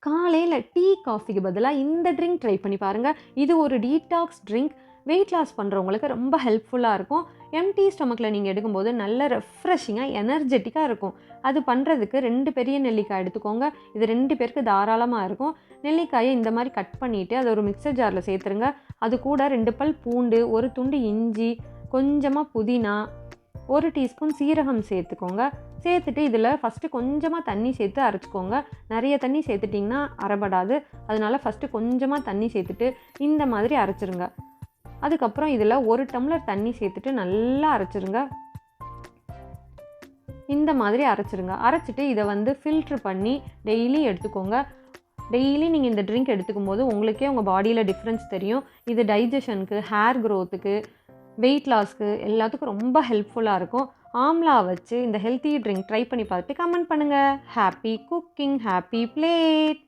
காலையில் டீ காஃபிக்கு பதிலாக இந்த ட்ரிங்க் ட்ரை பண்ணி பாருங்கள். இது ஒரு டீடாக்ஸ் ட்ரிங்க். வெயிட் லாஸ் பண்ணுறவங்களுக்கு ரொம்ப ஹெல்ப்ஃபுல்லாக இருக்கும். எம்டி ஸ்டொமக்கில் நீங்கள் எடுக்கும்போது நல்ல ரெஃப்ரெஷிங்காக எனர்ஜெட்டிக்காக இருக்கும். அது பண்ணுறதுக்கு 2 பெரிய நெல்லிக்காய் எடுத்துக்கோங்க. இது 2 பேருக்கு தாராளமாக இருக்கும். நெல்லிக்காயை இந்த மாதிரி கட் பண்ணிவிட்டு அதை ஒரு மிக்சர் ஜாரில் சேர்த்துருங்க. அது கூட 2 பல் பூண்டு, 1 துண்டு இஞ்சி, கொஞ்சமாக புதினா, 1 டீஸ்பூன் சீரகம் சேர்த்துக்கோங்க. சேர்த்துட்டு இதில் ஃபஸ்ட்டு கொஞ்சமாக தண்ணி சேர்த்து அரைச்சிக்கோங்க. நிறைய தண்ணி சேர்த்துட்டிங்கன்னா அரைபடாது. அதனால் ஃபஸ்ட்டு கொஞ்சமாக தண்ணி சேர்த்துட்டு இந்த மாதிரி அரைச்சிருங்க. அதுக்கப்புறம் இதில் 1 டம்ளர் தண்ணி சேர்த்துட்டு நல்லா அரைச்சிருங்க. இந்த மாதிரி அரைச்சிருங்க. அரைச்சிட்டு இதை ஃபில்ட்ரு பண்ணி டெய்லி எடுத்துக்கோங்க. டெய்லி நீங்கள் இந்த ட்ரிங்க் எடுத்துக்கும் போது உங்களுக்கே உங்கள் பாடியில் டிஃப்ரென்ஸ் தெரியும். இது டைஜஷனுக்கு, ஹேர் க்ரோத்துக்கு, வெயிட் லாஸ்க்கு எல்லாத்துக்கும் ரொம்ப ஹெல்ப்ஃபுல்லாக இருக்கும். ஆம்லா வச்சு இந்த ஹெல்த்தி ட்ரிங்க் ட்ரை பண்ணி பார்த்துட்டு கமெண்ட் பண்ணுங்கள். Happy cooking, happy plate.